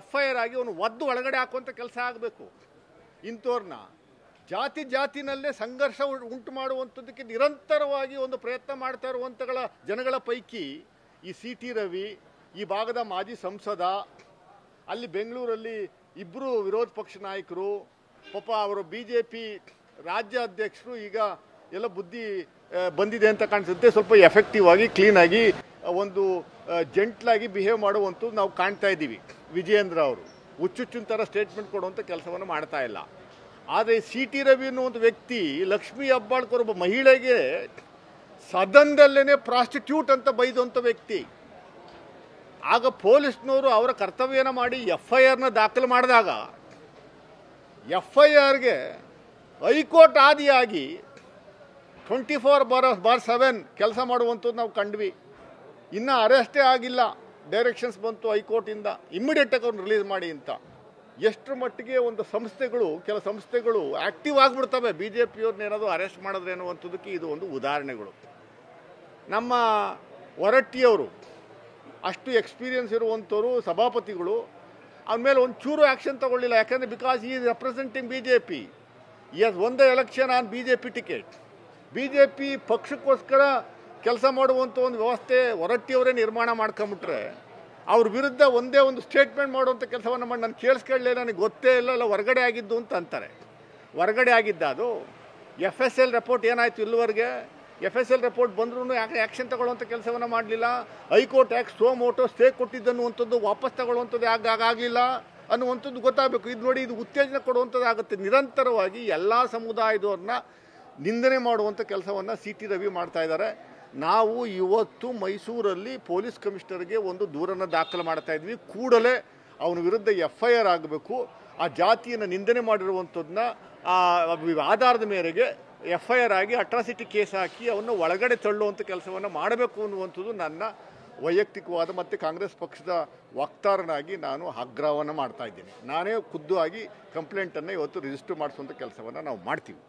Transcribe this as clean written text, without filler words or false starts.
FIR ಆಗಿ ಅವನು ಒದ್ದು ಒಳಗಡೆ ಹಾಕುವಂಥ ಕೆಲಸ ಆಗಬೇಕು. ಇಂಥವ್ರನ್ನ ಜಾತಿನಲ್ಲೇ ಸಂಘರ್ಷ ಉಂಟು ಮಾಡುವಂಥದ್ದಕ್ಕೆ ನಿರಂತರವಾಗಿ ಒಂದು ಪ್ರಯತ್ನ ಮಾಡ್ತಾ ಇರುವಂಥಗಳ ಜನಗಳ ಪೈಕಿ ಈ CT ರವಿ, ಈ ಭಾಗದ ಮಾಜಿ ಸಂಸದ, ಅಲ್ಲಿ ಬೆಂಗಳೂರಲ್ಲಿ ಇಬ್ಬರು ವಿರೋಧ ಪಕ್ಷ ನಾಯಕರು, ಪಾಪ ಅವರು BJP ರಾಜ್ಯ ಅಧ್ಯಕ್ಷರು, ಈಗ ಎಲ್ಲ ಬುದ್ಧಿ ಬಂದಿದೆ ಅಂತ ಕಾಣಿಸುತ್ತೆ. ಸ್ವಲ್ಪ ಎಫೆಕ್ಟಿವ್ ಆಗಿ ಕ್ಲೀನಾಗಿ ಒಂದು ಜೆಂಟ್ಲಾಗಿ ಬಿಹೇವ್ ಮಾಡುವಂಥದ್ದು ನಾವು ಕಾಣ್ತಾ ಇದ್ದೀವಿ. ವಿಜಯೇಂದ್ರ ಅವರು ಹುಚ್ಚುಚ್ಚಿನ ಥರ ಸ್ಟೇಟ್ಮೆಂಟ್ ಕೊಡುವಂಥ ಕೆಲಸವನ್ನು ಮಾಡ್ತಾ ಇಲ್ಲ. ಆದರೆ CT ರವಿ ಅನ್ನುವಂಥ ವ್ಯಕ್ತಿ ಲಕ್ಷ್ಮೀ ಹೆಬ್ಬಾಳ್ಕರ್ ಒಬ್ಬ ಮಹಿಳೆಗೆ ಸದನದಲ್ಲೇ ಪ್ರಾಸ್ಟಿಟ್ಯೂಟ್ ಅಂತ ಬೈದಂಥ ವ್ಯಕ್ತಿ. ಆಗ ಪೊಲೀಸ್ನವರು ಅವರ ಕರ್ತವ್ಯನ ಮಾಡಿ FIRನ ದಾಖಲು ಮಾಡಿದಾಗ FIRಗೆ ಹೈಕೋರ್ಟ್ ಆದಿಯಾಗಿ 24/7 ಕೆಲಸ ಮಾಡುವಂಥದ್ದು ನಾವು ಕಂಡ್ವಿ. ಇನ್ನೂ ಅರೆಸ್ಟೇ ಆಗಿಲ್ಲ, ಡೈರೆಕ್ಷನ್ಸ್ ಬಂತು ಹೈಕೋರ್ಟಿಂದ ಇಮ್ಮಿಡಿಯೇಟಾಗಿ ಅವ್ರನ್ನ ರಿಲೀಸ್ ಮಾಡಿ ಅಂತ. ಎಷ್ಟರ ಮಟ್ಟಿಗೆ ಒಂದು ಕೆಲ ಸಂಸ್ಥೆಗಳು ಆ್ಯಕ್ಟಿವ್ ಆಗಿಬಿಡ್ತವೆ BJPಯವ್ರನ್ನ ಏನಾದರೂ ಅರೆಸ್ಟ್ ಮಾಡಿದ್ರೆ ಅನ್ನುವಂಥದ್ದಕ್ಕೆ ಇದು ಒಂದು ಉದಾಹರಣೆಗಳು. ನಮ್ಮ ಹೊರಟ್ಟಿಯವರು ಅಷ್ಟು ಎಕ್ಸ್ಪೀರಿಯನ್ಸ್ ಇರುವಂಥವ್ರು ಸಭಾಪತಿಗಳು ಅವ್ರ ಮೇಲೆ ಒಂದು ಚೂರು ಆ್ಯಕ್ಷನ್ ತಗೊಳ್ಳಿಲ್ಲ. ಯಾಕಂದರೆ ಬಿಕಾಸ್ ಈ ರೆಪ್ರೆಸೆಂಟಿಂಗ್ BJP, ಒಂದೇ election on BJP ticket. BJP ಪಕ್ಷಕ್ಕೋಸ್ಕರ ಕೆಲಸ ಮಾಡುವಂಥ ಒಂದು ವ್ಯವಸ್ಥೆ ಹೊರಟ್ಟಿಯವರೇ ನಿರ್ಮಾಣ ಮಾಡ್ಕೊಂಬಿಟ್ರೆ ಅವ್ರ ವಿರುದ್ಧ ಒಂದೇ ಒಂದು ಸ್ಟೇಟ್ಮೆಂಟ್ ಮಾಡುವಂಥ ಕೆಲಸವನ್ನು ಮಾಡಿ ನಾನು ಕೇಳಿಸ್ಕೊಳ್ಳಿ, ನನಗೆ ಗೊತ್ತೇ ಇಲ್ಲ ಹೊರಗಡೆ ಆಗಿದ್ದು ಅಂತ ಅಂತಾರೆ. ಹೊರಗಡೆ ಆಗಿದ್ದ ಅದು FSL ರಿಪೋರ್ಟ್ ಏನಾಯಿತು ಇಲ್ಲಿವರೆಗೆ? FSL ರಿಪೋರ್ಟ್ ಬಂದ್ರೂ ಯಾಕೆ ಆ್ಯಕ್ಷನ್ ತಗೊಳ್ಳುವಂಥ ಕೆಲಸವನ್ನು ಮಾಡಲಿಲ್ಲ? ಹೈಕೋರ್ಟ್ ಯಾಕೆ ಸೋ ಮೋಟೋ ಸ್ಟೇ ಕೊಟ್ಟಿದ್ದನ್ನುವಂಥದ್ದು ವಾಪಸ್ ತಗೊಳ್ಳುವಂಥದ್ದು ಆಗಲಿಲ್ಲ ಅನ್ನುವಂಥದ್ದು ಗೊತ್ತಾಗಬೇಕು. ಇದು ನೋಡಿ, ಇದು ಉತ್ತೇಜನ ಕೊಡುವಂಥದ್ದು ಆಗುತ್ತೆ. ನಿರಂತರವಾಗಿ ಎಲ್ಲ ಸಮುದಾಯದವ್ರನ್ನ ನಿಂದನೆ ಮಾಡುವಂಥ ಕೆಲಸವನ್ನು CT ರವಿ ಮಾಡ್ತಾ ಇದ್ದಾರೆ. ನಾವು ಇವತ್ತು ಮೈಸೂರಲ್ಲಿ ಪೊಲೀಸ್ ಕಮಿಷನರ್ಗೆ ಒಂದು ದೂರನ್ನು ದಾಖಲು ಮಾಡ್ತಾ ಇದ್ವಿ. ಕೂಡಲೇ ಅವನ ವಿರುದ್ಧ FIR ಆಗಬೇಕು. ಆ ಜಾತಿಯನ್ನು ನಿಂದನೆ ಮಾಡಿರುವಂಥದ್ದನ್ನ ಆಧಾರದ ಮೇರೆಗೆ FIR ಆಗಿ ಅಟ್ರಾಸಿಟಿ ಕೇಸ್ ಹಾಕಿ ಅವನ್ನ ಒಳಗಡೆ ತಳ್ಳುವಂಥ ಕೆಲಸವನ್ನು ಮಾಡಬೇಕು ಅನ್ನುವಂಥದ್ದು ನನ್ನ ವೈಯಕ್ತಿಕವಾದ ಮತ್ತು ಕಾಂಗ್ರೆಸ್ ಪಕ್ಷದ ವಕ್ತಾರನಾಗಿ ನಾನು ಆಗ್ರಹವನ್ನು ಮಾಡ್ತಾ ಇದ್ದೀನಿ. ನಾನೇ ಖುದ್ದು ಆಗಿ ಕಂಪ್ಲೇಂಟನ್ನು ಇವತ್ತು ರಿಜಿಸ್ಟರ್ ಮಾಡಿಸುವಂಥ ಕೆಲಸವನ್ನು ನಾವು ಮಾಡ್ತೀವಿ.